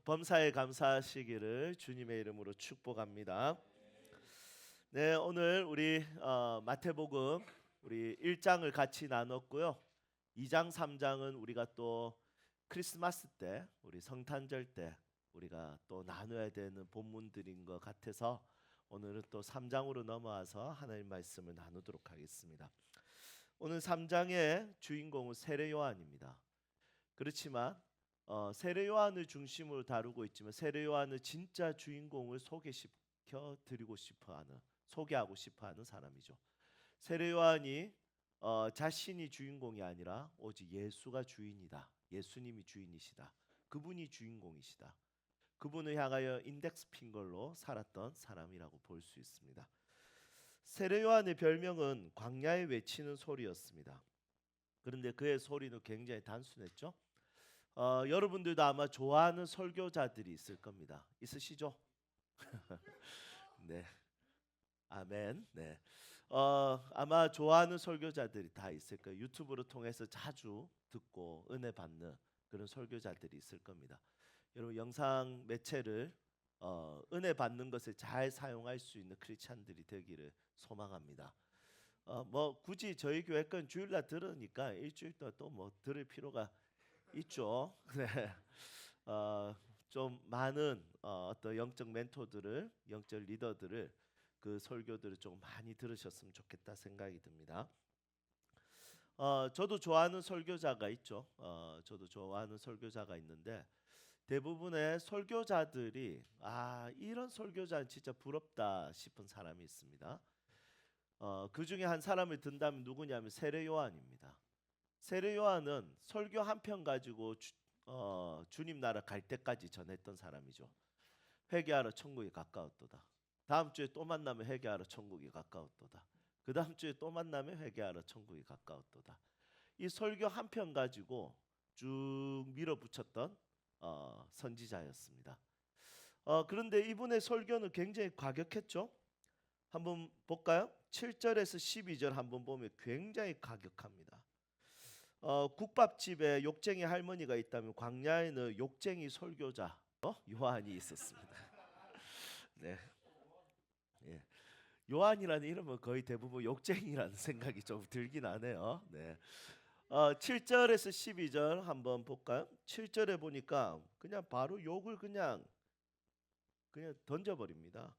범사에 감사하시기를 주님의 이름으로 축복합니다. 네, 오늘 우리 마태복음 우리 1장을 같이 나눴고요. 2장, 3장은 우리가 또 크리스마스 때, 우리 성탄절 때 우리가 또 나눠야 되는 본문들인 것 같아서 오늘은 또 3장으로 넘어와서 하나님 말씀을 나누도록 하겠습니다. 오늘 3장의 주인공은 세례 요한입니다. 그렇지만 세례 요한을 중심으로 다루고 있지만 세례 요한은 진짜 주인공을 소개시켜 드리고 싶어하는, 소개하고 싶어하는 사람이죠. 세례 요한이 자신이 주인공이 아니라 오직 예수가 주인이다. 예수님이 주인이시다. 그분이 주인공이시다. 그분을 향하여 인덱스 핑걸로 살았던 사람이라고 볼 수 있습니다. 세례 요한의 별명은 광야에 외치는 소리였습니다. 그런데 그의 소리는 굉장히 단순했죠. 여러분들도 아마 좋아하는 설교자들이 있을 겁니다. 있으시죠? 네, 아멘. 네, 아마 좋아하는 설교자들이 다 있을 거예요. 유튜브를 통해서 자주 듣고 은혜 받는 그런 설교자들이 있을 겁니다. 여러분 영상 매체를 은혜 받는 것을 잘 사용할 수 있는 크리스찬들이 되기를 소망합니다. 뭐 굳이 저희 교회 건 주일날 들으니까 일주일 동안 또 뭐 들을 필요가 있죠. 네. 좀 많은 어떤 영적 멘토들을, 영적 리더들을, 그 설교들을 좀 많이 들으셨으면 좋겠다 생각이 듭니다. 저도 좋아하는 설교자가 있죠. 저도 좋아하는 설교자가 있는데 대부분의 설교자들이 이런 설교자는 진짜 부럽다 싶은 사람이 있습니다. 그 중에 한 사람을 든다면 누구냐면 세례 요한입니다. 세례 요한은 설교 한 편 가지고 주님 나라 갈 때까지 전했던 사람이죠. 회개하러 천국이 가까웠도다. 다음 주에 또 만나면 회개하러 천국이 가까웠도다. 그 다음 주에 또 만나면 회개하러 천국이 가까웠도다. 이 설교 한 편 가지고 쭉 밀어붙였던 선지자였습니다. 그런데 이분의 설교는 굉장히 과격했죠. 한번 볼까요? 7절에서 12절 한번 보면 굉장히 과격합니다. 국밥집에 욕쟁이 할머니가 있다면 광야에는 욕쟁이 설교자 요한이 있었습니다. 네, 예. 요한이라는 이름은 거의 대부분 욕쟁이라는 생각이 좀 들긴 하네요. 네. 7절에서 12절 한번 볼까요? 7절에 보니까 그냥 바로 욕을 그냥 던져버립니다.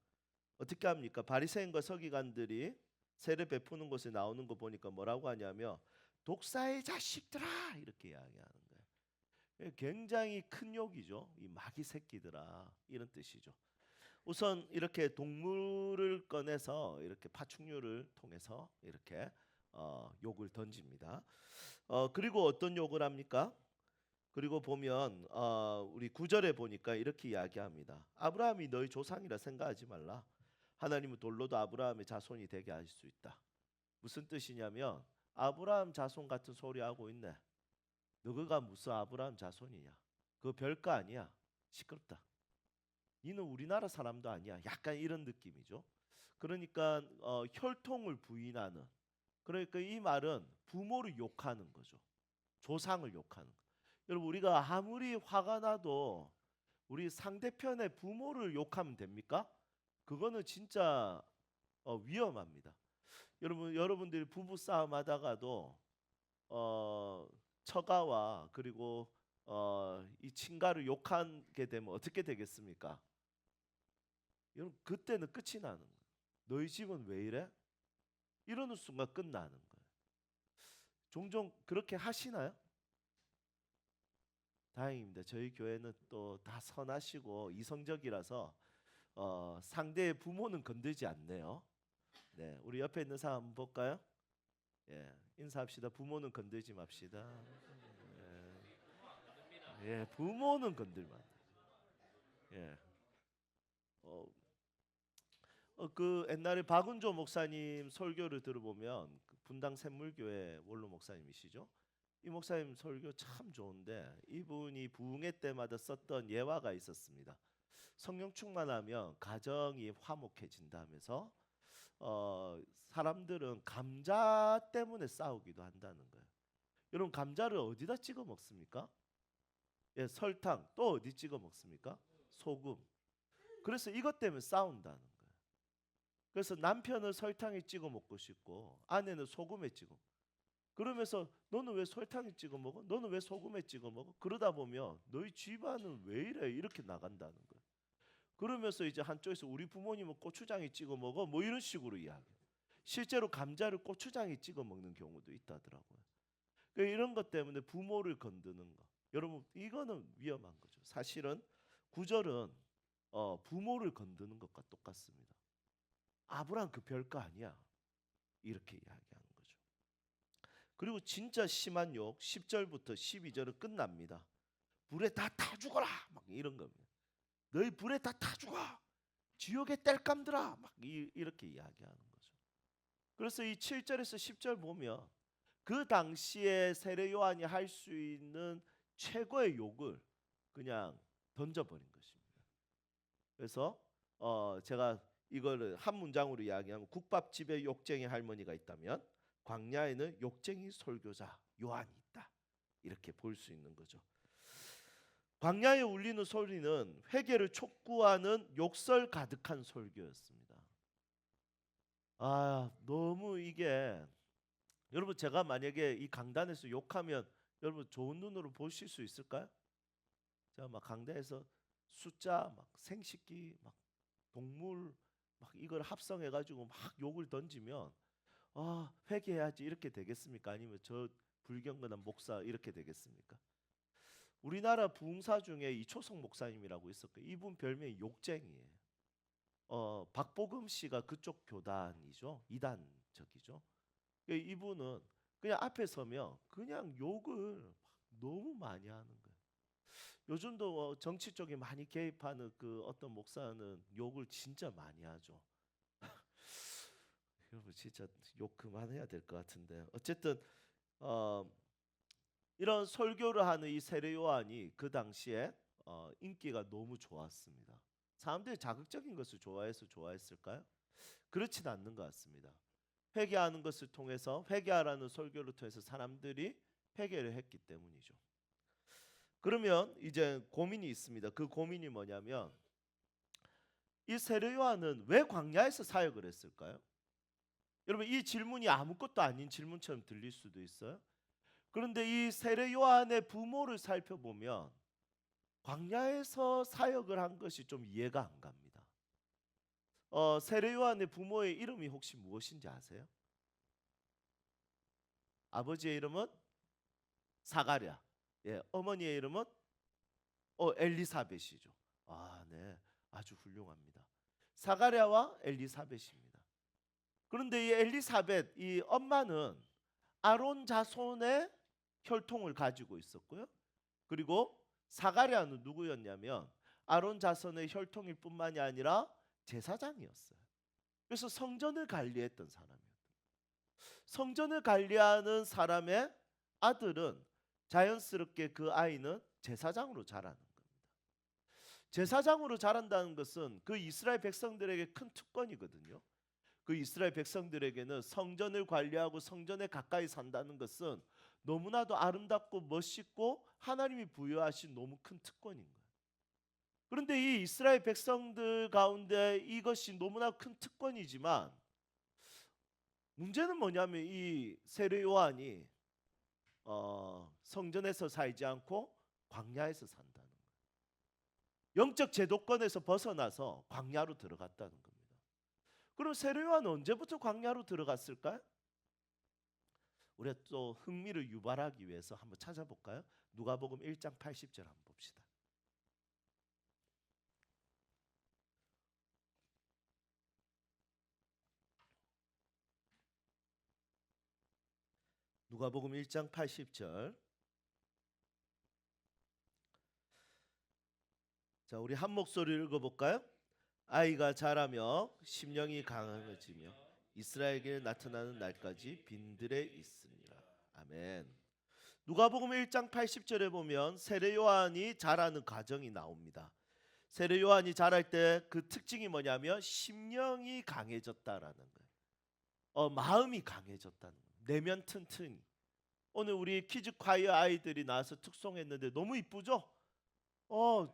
어떻게 합니까? 바리새인과 서기관들이 세례 베푸는 곳에 나오는 거 보니까 뭐라고 하냐면 독사의 자식들아 이렇게 이야기하는 거예요. 굉장히 큰 욕이죠. 이 마귀 새끼들아 이런 뜻이죠. 우선 이렇게 동물을 꺼내서 이렇게 파충류를 통해서 이렇게 욕을 던집니다. 그리고 어떤 욕을 합니까? 그리고 보면 우리 9절에 보니까 이렇게 이야기합니다. 아브라함이 너희 조상이라 생각하지 말라. 하나님은 돌로도 아브라함의 자손이 되게 하실 수 있다. 무슨 뜻이냐면 아브라함 자손 같은 소리 하고 있네. 너가 무슨 아브라함 자손이냐? 그거 별거 아니야. 시끄럽다. 니는 우리나라 사람도 아니야. 약간 이런 느낌이죠. 그러니까 혈통을 부인하는. 그러니까 이 말은 부모를 욕하는 거죠. 조상을 욕하는 거. 여러분 우리가 아무리 화가 나도 우리 상대편의 부모를 욕하면 됩니까? 그거는 진짜 위험합니다. 여러분들이 부부 싸움 하다가도 처가와 그리고 이 친가를 욕하게 되면 어떻게 되겠습니까? 여러분 그때는 끝이 나는 거예요. 너희 집은 왜 이래? 이러는 순간 끝나는 거예요. 종종 그렇게 하시나요? 다행입니다. 저희 교회는 또 다 선하시고 이성적이라서 상대의 부모는 건들지 않네요. 네, 우리 옆에 있는 사람 한번 볼까요? 예, 인사합시다. 부모는 건들지 맙시다. 예, 부모는 건들면 안 돼. 예, 어, 그 옛날에 박은조 목사님 설교를 들어보면 그 분당 샘물교회 원로 목사님이시죠. 이 목사님 설교 참 좋은데 이분이 부흥회 때마다 썼던 예화가 있었습니다. 성령 충만하면 가정이 화목해진다면서 사람들은 감자 때문에 싸우기도 한다는 거예요. 여러분 감자를 어디다 찍어 먹습니까? 예, 설탕. 또 어디 찍어 먹습니까? 소금. 그래서 이것 때문에 싸운다는 거예요. 그래서 남편은 설탕에 찍어 먹고 싶고 아내는 소금에 찍어. 그러면서 너는 왜 설탕에 찍어 먹어? 너는 왜 소금에 찍어 먹어? 그러다 보면 너희 집안은 왜 이래? 이렇게 나간다는 거예요. 그러면서 이제 한쪽에서 우리 부모님은 고추장에 찍어 먹어 뭐 이런 식으로 이야기해요. 실제로 감자를 고추장에 찍어 먹는 경우도 있다더라고요. 그러니까 이런 것 때문에 부모를 건드는 거. 여러분 이거는 위험한 거죠. 사실은 구절은 부모를 건드는 것과 똑같습니다. 아브라함 그 별거 아니야. 이렇게 이야기하는 거죠. 그리고 진짜 심한 욕 10절부터 12절은 끝납니다. 불에 다 타 죽어라 막 이런 겁니다. 너희 불에 다 타 죽어. 지옥에 땔감들아 막 이렇게 이야기하는 거죠. 그래서 이 7절에서 10절 보면 그 당시에 세례 요한이 할 수 있는 최고의 욕을 그냥 던져버린 것입니다. 그래서 제가 이거를 한 문장으로 이야기하면 국밥집에 욕쟁이 할머니가 있다면 광야에는 욕쟁이 설교자 요한이 있다. 이렇게 볼 수 있는 거죠. 광야에 울리는 소리는 회개를 촉구하는 욕설 가득한 설교였습니다. 너무 이게 여러분 제가 만약에 이 강단에서 욕하면 여러분 좋은 눈으로 보실 수 있을까요? 제가 막 강단에서 숫자 막 생식기 막 동물 막 이걸 합성해 가지고 막 욕을 던지면 회개해야지 이렇게 되겠습니까? 아니면 저 불경건한 목사 이렇게 되겠습니까? 우리나라 부흥사 중에 이초성 목사님이라고 있었고 이분 별명이 욕쟁이에요. 박복음 씨가 그쪽 교단이죠. 이단적이죠. 이분은 그냥 앞에 서면 그냥 욕을 너무 많이 하는 거예요. 요즘도 정치 쪽에 많이 개입하는 그 어떤 목사는 욕을 진짜 많이 하죠. 여러분 진짜 욕 그만해야 될 것 같은데 어쨌든 이런 설교를 하는 이 세례 요한이 그 당시에 인기가 너무 좋았습니다. 사람들이 자극적인 것을 좋아했을까요? 그렇진 않는 것 같습니다. 회개하는 것을 통해서 회개하라는 설교를 통해서 사람들이 회개를 했기 때문이죠. 그러면 이제 고민이 있습니다. 그 고민이 뭐냐면 이 세례 요한은 왜 광야에서 사역을 했을까요? 여러분 이 질문이 아무것도 아닌 질문처럼 들릴 수도 있어요. 그런데 이 세례 요한의 부모를 살펴보면 광야에서 사역을 한 것이 좀 이해가 안 갑니다. 세례 요한의 부모의 이름이 혹시 무엇인지 아세요? 아버지의 이름은 사가랴. 예, 어머니의 이름은 엘리사벳이죠. 네, 아주 훌륭합니다. 사가랴와 엘리사벳입니다. 그런데 이 엘리사벳 이 엄마는 아론 자손의 혈통을 가지고 있었고요. 그리고 사가랴는 누구였냐면 아론 자손의 혈통일 뿐만이 아니라 제사장이었어요. 그래서 성전을 관리했던 사람이었어요. 성전을 관리하는 사람의 아들은 자연스럽게 그 아이는 제사장으로 자라는 겁니다. 제사장으로 자란다는 것은 그 이스라엘 백성들에게 큰 특권이거든요. 그 이스라엘 백성들에게는 성전을 관리하고 성전에 가까이 산다는 것은 너무나도 아름답고 멋있고 하나님이 부여하신 너무 큰 특권인 거예요. 그런데 이 이스라엘 백성들 가운데 이것이 너무나 큰 특권이지만 문제는 뭐냐면 이 세례 요한이 성전에서 살지 않고 광야에서 산다는 거예요. 영적 제도권에서 벗어나서 광야로 들어갔다는 겁니다. 그럼 세례 요한은 언제부터 광야로 들어갔을까요? 우리가 또 흥미를 유발하기 위해서 한번 찾아볼까요? 누가복음 1장 80절 한번 봅시다. 누가복음 1장 80절. 자, 우리 한 목소리 읽어볼까요? 아이가 자라며 심령이 강해지며 이스라엘에게 나타나는 날까지 빈들에 있으리라. 아멘. 누가복음 1장 80절에 보면 세례 요한이 자라는 과정이 나옵니다. 세례 요한이 자랄 때 그 특징이 뭐냐면 심령이 강해졌다라는 거예요. 마음이 강해졌다는 거예요. 내면 튼튼히. 오늘 우리 키즈 콰이어 아이들이 나와서 특송했는데 너무 이쁘죠?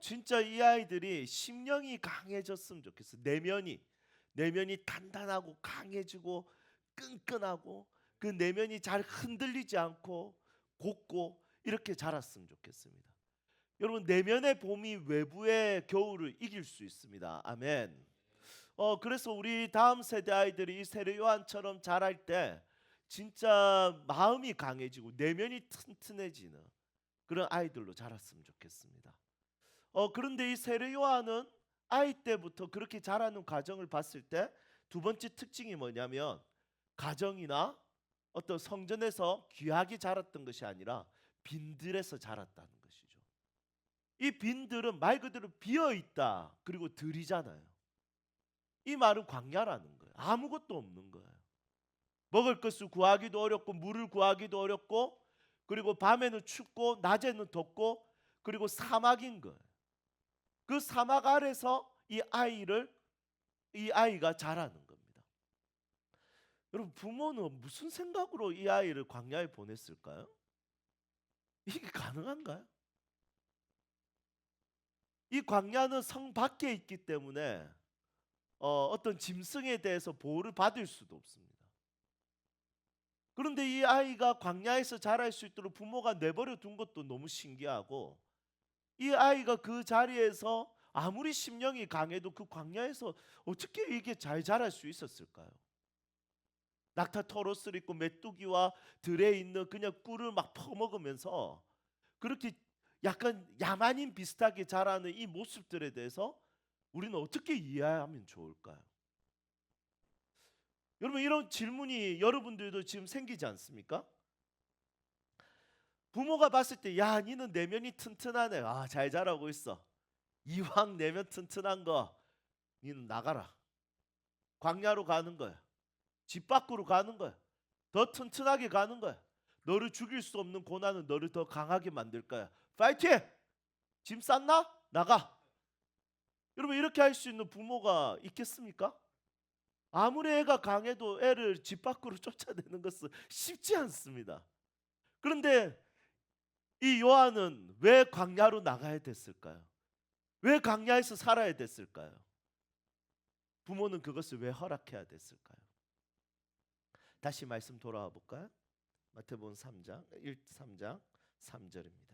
진짜 이 아이들이 심령이 강해졌으면 좋겠어. 내면이 단단하고 강해지고 끈끈하고 그 내면이 잘 흔들리지 않고 곧고 이렇게 자랐으면 좋겠습니다. 여러분, 내면의 봄이 외부의 겨울을 이길 수 있습니다. 아멘. 그래서 우리 다음 세대 아이들이 이 세례 요한처럼 자랄 때 진짜 마음이 강해지고 내면이 튼튼해지는 그런 아이들로 자랐으면 좋겠습니다. 그런데 이 세례 요한은 아이 때부터 그렇게 자라는 과정을 봤을 때 두 번째 특징이 뭐냐면, 가정이나 어떤 성전에서 귀하게 자랐던 것이 아니라 빈들에서 자랐다는 것이죠. 이 빈들은 말 그대로 비어 있다. 그리고 들이잖아요. 이 말은 광야라는 거예요. 아무것도 없는 거예요. 먹을 것을 구하기도 어렵고 물을 구하기도 어렵고, 그리고 밤에는 춥고 낮에는 덥고, 그리고 사막인 거예요. 그 사막 아래서 이 아이가 자라는 겁니다. 여러분, 부모는 무슨 생각으로 이 아이를 광야에 보냈을까요? 이게 가능한가요? 이 광야는 성 밖에 있기 때문에 어떤 짐승에 대해서 보호를 받을 수도 없습니다. 그런데 이 아이가 광야에서 자랄 수 있도록 부모가 내버려 둔 것도 너무 신기하고, 이 아이가 그 자리에서 아무리 심령이 강해도 그 광야에서 어떻게 이게 잘 자랄 수 있었을까요? 낙타 털옷을 입고 메뚜기와 들에 있는 그냥 꿀을 막 퍼먹으면서 그렇게 약간 야만인 비슷하게 자라는 이 모습들에 대해서 우리는 어떻게 이해하면 좋을까요? 여러분, 이런 질문이 여러분들도 지금 생기지 않습니까? 부모가 봤을 때, 야, 니는 내면이 튼튼하네. 아, 잘 자라고 있어. 이왕 내면 튼튼한 거 니는 나가라. 광야로 가는 거야. 집 밖으로 가는 거야. 더 튼튼하게 가는 거야. 너를 죽일 수 없는 고난은 너를 더 강하게 만들 거야. 파이팅! 짐 쌌나? 나가. 여러분, 이렇게 할 수 있는 부모가 있겠습니까? 아무리 애가 강해도 애를 집 밖으로 쫓아내는 것은 쉽지 않습니다. 그런데 이 요한은 왜 광야로 나가야 됐을까요? 왜 광야에서 살아야 됐을까요? 부모는 그것을 왜 허락해야 됐을까요? 다시 말씀 돌아와 볼까요? 마태복음 3장 3장 3절입니다.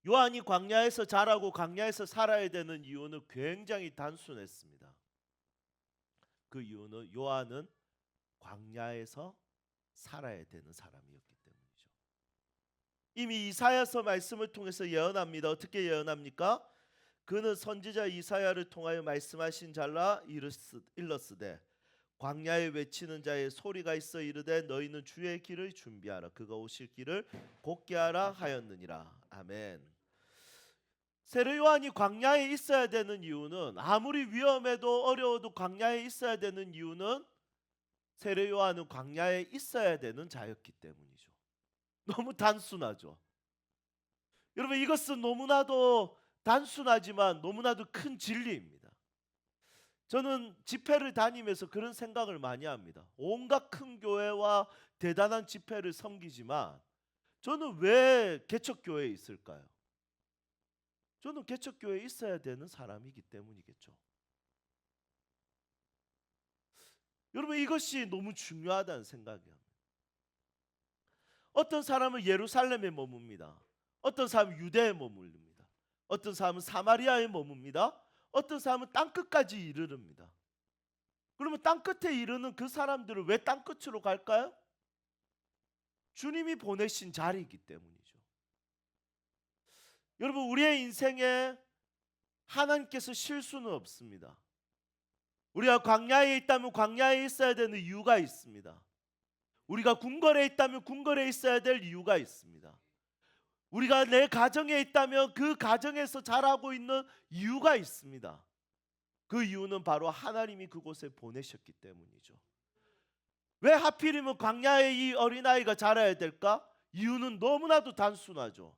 요한이 광야에서 자라고 광야에서 살아야 되는 이유는 굉장히 단순했습니다. 그 이유는 요한은 광야에서 살아야 되는 사람이었기 때문이죠. 이미 이사야서 말씀을 통해서 예언합니다. 어떻게 예언합니까? 그는 선지자 이사야를 통하여 말씀하신 잘라 일렀으되 광야에 외치는 자의 소리가 있어 이르되 너희는 주의 길을 준비하라. 그가 오실 길을 곧게 하라 하였느니라. 아멘. 세례 요한이 광야에 있어야 되는 이유는, 아무리 위험해도 어려워도 광야에 있어야 되는 이유는 세례 요한은 광야에 있어야 되는 자였기 때문이죠. 너무 단순하죠. 여러분, 이것은 너무나도 단순하지만 너무나도 큰 진리입니다. 저는 집회를 다니면서 그런 생각을 많이 합니다. 온갖 큰 교회와 대단한 집회를 섬기지만 저는 왜 개척교회에 있을까요? 저는 개척교회에 있어야 되는 사람이기 때문이겠죠. 여러분, 이것이 너무 중요하다는 생각이에요. 어떤 사람은 예루살렘에 머뭅니다. 어떤 사람은 유대에 머무릅니다. 어떤 사람은 사마리아에 머뭅니다. 어떤 사람은 땅끝까지 이르릅니다. 그러면 땅끝에 이르는 그 사람들은 왜 땅끝으로 갈까요? 주님이 보내신 자리이기 때문이죠. 여러분, 우리의 인생에 하나님께서 실수는 없습니다. 우리가 광야에 있다면 광야에 있어야 되는 이유가 있습니다. 우리가 궁궐에 있다면 궁궐에 있어야 될 이유가 있습니다. 우리가 내 가정에 있다면 그 가정에서 자라고 있는 이유가 있습니다. 그 이유는 바로 하나님이 그곳에 보내셨기 때문이죠. 왜 하필이면 광야에 이 어린아이가 자라야 될까? 이유는 너무나도 단순하죠.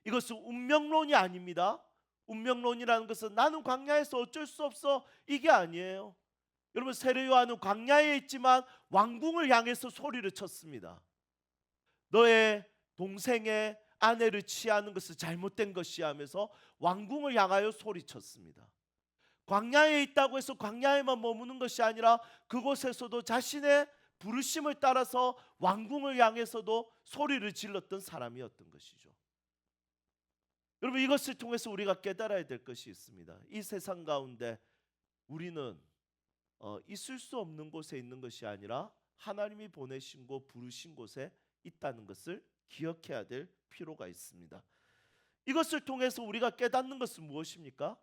이것은 운명론이 아닙니다. 운명론이라는 것은 나는 광야에서 어쩔 수 없어, 이게 아니에요. 여러분, 세례 요한은 광야에 있지만 왕궁을 향해서 소리를 쳤습니다. 너의 동생의 아내를 취하는 것은 잘못된 것이 하면서 왕궁을 향하여 소리쳤습니다. 광야에 있다고 해서 광야에만 머무는 것이 아니라 그곳에서도 자신의 부르심을 따라서 왕궁을 향해서도 소리를 질렀던 사람이었던 것이죠. 여러분, 이것을 통해서 우리가 깨달아야 될 것이 있습니다. 이 세상 가운데 우리는 있을 수 없는 곳에 있는 것이 아니라 하나님이 보내신 곳, 부르신 곳에 있다는 것을 기억해야 될 필요가 있습니다. 이것을 통해서 우리가 깨닫는 것은 무엇입니까?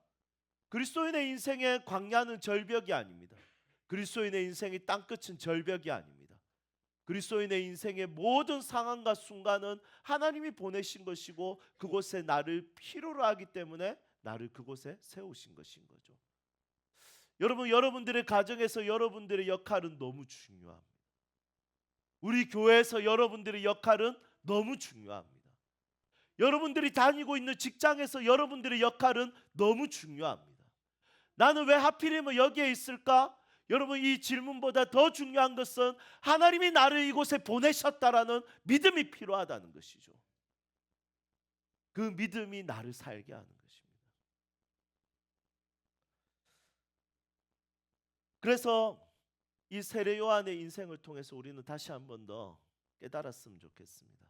그리스도인의 인생의 광야는 절벽이 아닙니다. 그리스도인의 인생의 땅끝은 절벽이 아닙니다. 그리스도인의 인생의 모든 상황과 순간은 하나님이 보내신 것이고 그곳에 나를 필요로 하기 때문에 나를 그곳에 세우신 것인 거죠. 여러분, 여러분들의 가정에서 여러분들의 역할은 너무 중요합니다. 우리 교회에서 여러분들의 역할은 너무 중요합니다. 여러분들이 다니고 있는 직장에서 여러분들의 역할은 너무 중요합니다. 나는 왜 하필이면 여기에 있을까? 여러분, 이 질문보다 더 중요한 것은 하나님이 나를 이곳에 보내셨다라는 믿음이 필요하다는 것이죠. 그 믿음이 나를 살게 하는 것입니다. 그래서 이 세례 요한의 인생을 통해서 우리는 다시 한 번 더 깨달았으면 좋겠습니다.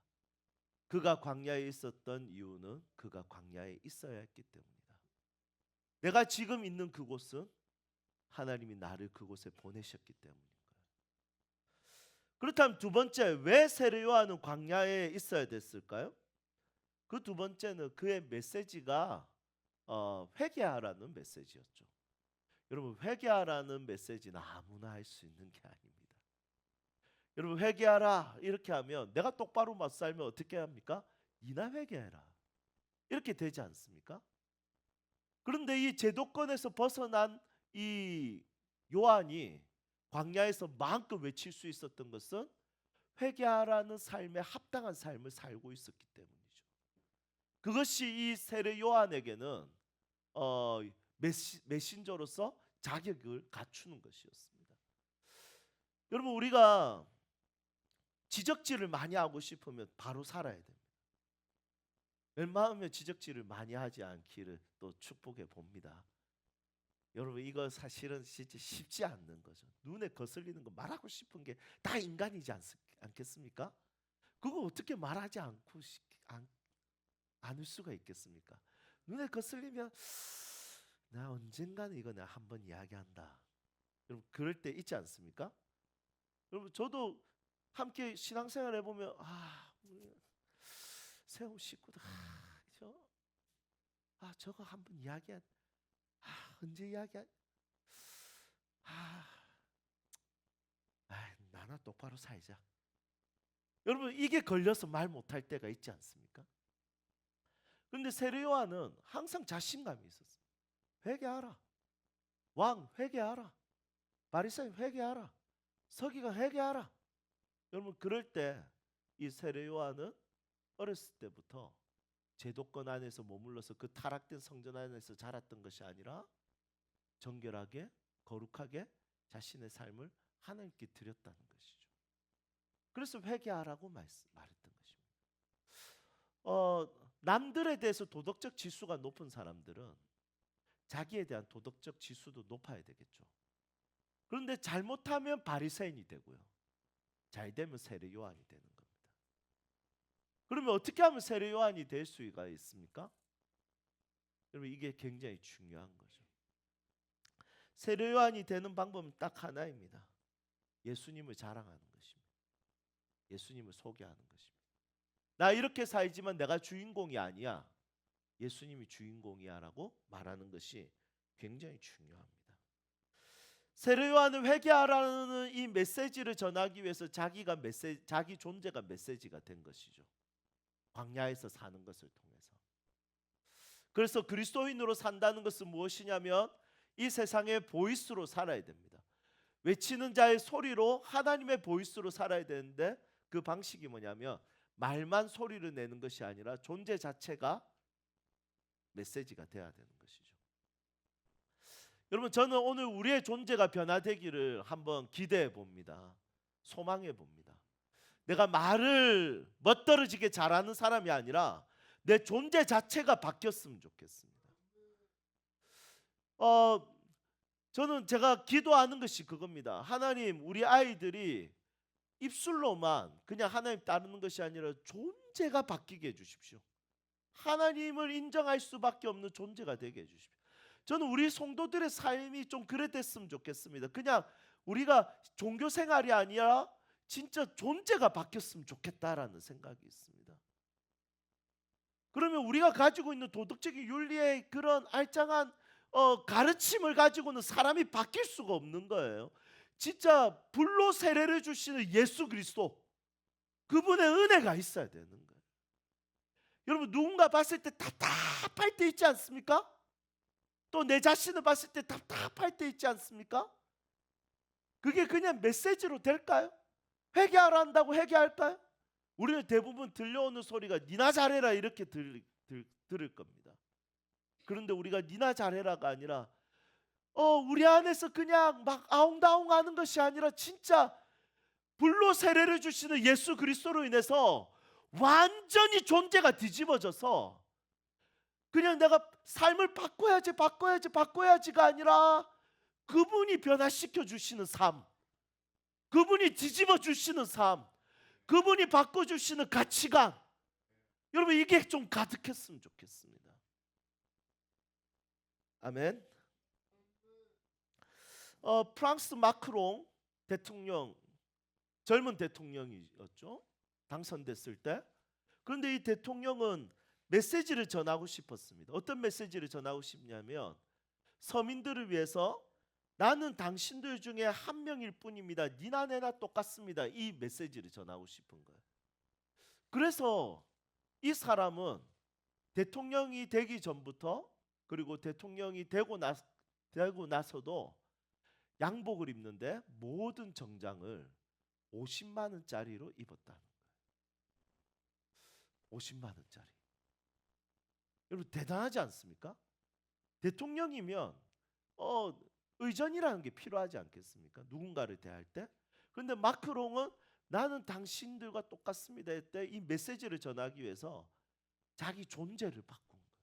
그가 광야에 있었던 이유는 그가 광야에 있어야 했기 때문이다. 내가 지금 있는 그곳은 하나님이 나를 그곳에 보내셨기 때문인 거예요. 그렇다면 두 번째, 왜 세례 요한은 광야에 있어야 됐을까요? 그 두 번째는 그의 메시지가 회개하라는 메시지였죠. 여러분, 회개하라는 메시지는 아무나 할 수 있는 게 아닙니다. 여러분, 회개하라 이렇게 하면 내가 똑바로 못 살면 어떻게 합니까? 이나 회개해라 이렇게 되지 않습니까? 그런데 이 제도권에서 벗어난 이 요한이 광야에서 마음껏 외칠 수 있었던 것은 회개하라는 삶에 합당한 삶을 살고 있었기 때문이죠. 그것이 이 세례 요한에게는 메신저로서 자격을 갖추는 것이었습니다. 여러분, 우리가 지적질을 많이 하고 싶으면 바로 살아야 됩니다. 웬만하면 지적질을 많이 하지 않기를 또 축복해 봅니다. 여러분, 이거 사실은 진짜 쉽지 않는 거죠. 눈에 거슬리는 거 말하고 싶은 게 다 인간이지 않겠습니까? 그거 어떻게 말하지 않을 수가 있겠습니까? 눈에 거슬리면 나 언젠가는 이거 내가 한번 이야기한다. 여러분, 그럴 때 있지 않습니까? 여러분, 저도 함께 신앙생활 해보면 세움 식구들 저거 한번 이야기한 언제 이야기한 나나 똑바로 살자. 여러분, 이게 걸려서 말 못할 때가 있지 않습니까? 그런데 세례 요한은 항상 자신감이 있었어요. 회개하라. 왕 회개하라. 바리새인 회개하라. 서기관 회개하라. 여러분, 그럴 때 이 세례 요한은 어렸을 때부터 제도권 안에서 머물러서 그 타락된 성전 안에서 자랐던 것이 아니라 정결하게 거룩하게 자신의 삶을 하나님께 드렸다는 것이죠. 그래서 회개하라고 말했던 것입니다. 남들에 대해서 도덕적 지수가 높은 사람들은 자기에 대한 도덕적 지수도 높아야 되겠죠. 그런데 잘못하면 바리새인이 되고요, 잘 되면 세례 요한이 되는 겁니다. 그러면 어떻게 하면 세례 요한이 될 수가 있습니까? 여러분, 이게 굉장히 중요한 거죠. 세례 요한이 되는 방법은 딱 하나입니다. 예수님을 자랑하는 것입니다. 예수님을 소개하는 것입니다. 나 이렇게 살지만 내가 주인공이 아니야. 예수님이 주인공이야라고 말하는 것이 굉장히 중요합니다. 세례 요한은 회개하라는 이 메시지를 전하기 위해서 자기 존재가 메시지가 된 것이죠. 광야에서 사는 것을 통해서. 그래서 그리스도인으로 산다는 것은 무엇이냐면 이 세상의 보이스로 살아야 됩니다. 외치는 자의 소리로 하나님의 보이스로 살아야 되는데 그 방식이 뭐냐면 말만 소리를 내는 것이 아니라 존재 자체가 메시지가 돼야 되는 것이죠. 여러분, 저는 오늘 우리의 존재가 변화되기를 한번 기대해 봅니다. 소망해 봅니다. 내가 말을 멋들어지게 잘하는 사람이 아니라 내 존재 자체가 바뀌었으면 좋겠습니다. 저는 제가 기도하는 것이 그겁니다. 하나님, 우리 아이들이 입술로만 그냥 하나님 따르는 것이 아니라 존재가 바뀌게 해주십시오. 하나님을 인정할 수밖에 없는 존재가 되게 해주십시오. 저는 우리 성도들의 삶이 좀 그랬으면 좋겠습니다. 그냥 우리가 종교 생활이 아니라 진짜 존재가 바뀌었으면 좋겠다라는 생각이 있습니다. 그러면 우리가 가지고 있는 도덕적인 윤리의 그런 알짱한 가르침을 가지고는 사람이 바뀔 수가 없는 거예요. 진짜 불로 세례를 주시는 예수 그리스도, 그분의 은혜가 있어야 되는 거예요. 여러분, 누군가 봤을 때 답답할 때 있지 않습니까? 또 내 자신을 봤을 때 답답할 때 있지 않습니까? 그게 그냥 메시지로 될까요? 회개하라 한다고 회개할까요? 우리는 대부분 들려오는 소리가 니나 잘해라 이렇게 들을 겁니다. 그런데 우리가 니나 잘해라가 아니라 우리 안에서 그냥 막 아웅다웅 하는 것이 아니라 진짜 불로 세례를 주시는 예수 그리스도로 인해서 완전히 존재가 뒤집어져서 그냥 내가 삶을 바꿔야지가 아니라 그분이 변화시켜 주시는 삶, 그분이 뒤집어 주시는 삶, 그분이 바꿔주시는 가치관, 여러분 이게 좀 가득했으면 좋겠습니다. 아멘. 프랑스 마크롱 대통령, 젊은 대통령이었죠. 당선됐을 때. 그런데 이 대통령은 메시지를 전하고 싶었습니다. 어떤 메시지를 전하고 싶냐면 서민들을 위해서 나는 당신들 중에 한 명일 뿐입니다. 니나 내나 똑같습니다. 이 메시지를 전하고 싶은 거예요. 그래서 이 사람은 대통령이 되기 전부터 그리고 대통령이 되고 나서도 양복을 입는데 모든 정장을 50만 원짜리로 입었다는 거예요. 50만 원짜리. 여러분 대단하지 않습니까? 대통령이면 의전이라는 게 필요하지 않겠습니까? 누군가를 대할 때. 그런데 마크롱은 나는 당신들과 똑같습니다 했때 이 메시지를 전하기 위해서 자기 존재를 바꾼 거예요.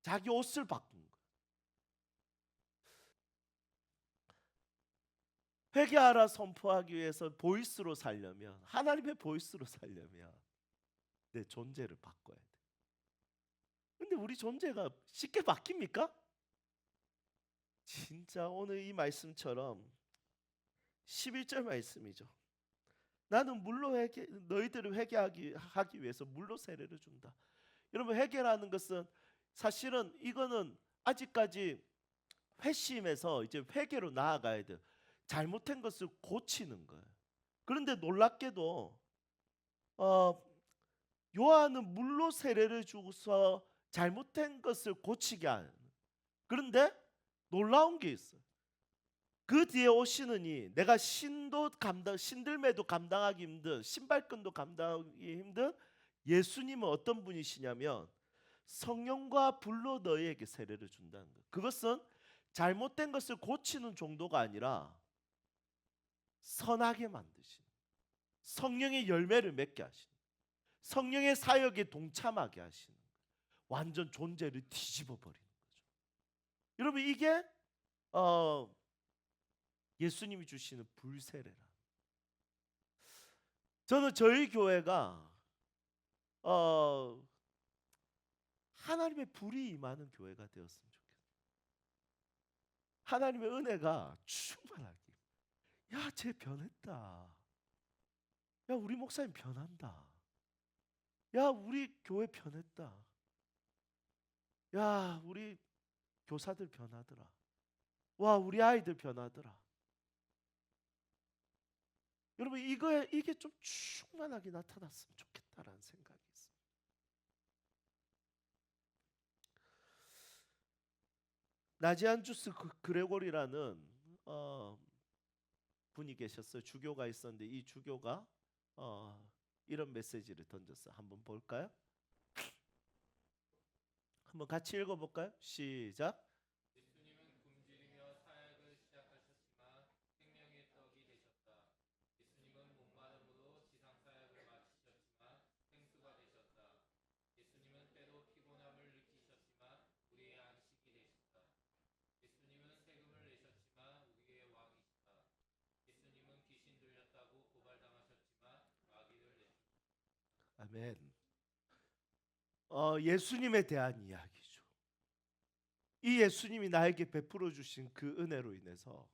자기 옷을 바꾼 거예요. 회개하라 선포하기 위해서 보이스로 살려면, 하나님의 보이스로 살려면 내 존재를 바꿔야 돼. 근데 우리 존재가 쉽게 바뀝니까? 진짜 오늘 이 말씀처럼 11절 말씀이죠. 나는 물로 너희들을 회개하기 위해서 물로 세례를 준다. 여러분 회개라는 것은 사실은 이거는 아직까지 회심에서 이제 회개로 나아가야 돼요. 잘못된 것을 고치는 거예요. 그런데 놀랍게도 요한은 물로 세례를 주고서 잘못된 것을 고치게 하는. 그런데 놀라운 게 있어요. 그 뒤에 오시는 이 내가 신들매도 감당하기 힘든, 신발끈도 감당하기 힘든 예수님은 어떤 분이시냐면 성령과 불로 너희에게 세례를 준다는 거예요. 그것은 잘못된 것을 고치는 정도가 아니라 선하게 만드시는, 성령의 열매를 맺게 하시는, 성령의 사역에 동참하게 하시는, 완전 존재를 뒤집어 버리는 거죠. 여러분 이게 예수님이 주시는 불세례라. 저는 저희 교회가 하나님의 불이 임하는 교회가 되었으면 좋겠어요. 하나님의 은혜가 충만하게. 야, 쟤 변했다. 야, 우리 목사님 변한다. 야, 우리 교회 변했다. 야, 우리 교사들 변하더라. 와, 우리 아이들 변하더라. 여러분 이게 좀 충만하게 나타났으면 좋겠다라는 생각이 있습니다. 나지안주스 그레고리라는 분이 계셨어요. 주교가 있었는데 이 주교가 이런 메시지를 던졌어요. 한번 볼까요? 한번 같이 읽어볼까요? 시작. 예수님은 굶주리며 사역을 시작하셨지만 생명의 떡이 되셨다. 예수님은 목마름으로 지상 사역을 아멘. 예수님에 대한 이야기죠. 이 예수님이 나에게 베풀어 주신 그 은혜로 인해서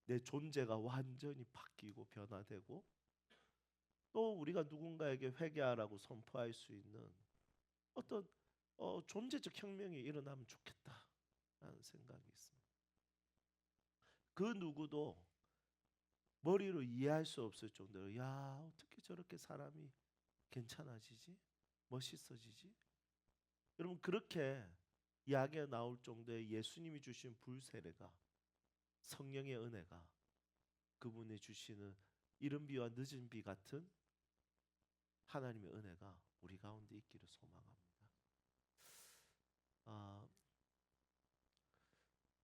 내 존재가 완전히 바뀌고 변화되고 또 우리가 누군가에게 회개하라고 선포할 수 있는 어떤 존재적 혁명이 일어나면 좋겠다라는 생각이 있습니다. 그 누구도 머리로 이해할 수 없을 정도로 야 어떻게 저렇게 사람이 괜찮아지지? 멋있어지지? 여러분 그렇게 이야기가 나올 정도의 예수님이 주신 불세례가 성령의 은혜가 그분이 주시는 이른 비와 늦은 비 같은 하나님의 은혜가 우리 가운데 있기를 소망합니다.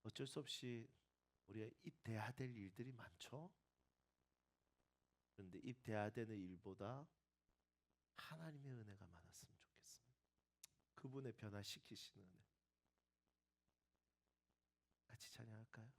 어쩔 수 없이 우리가 입대해야 될 일들이 많죠. 그런데 입대해야 되는 일보다 하나님의 은혜가 많았으면 좋겠습니다. 그분의 변화시키시는 은혜. 같이 찬양할까요?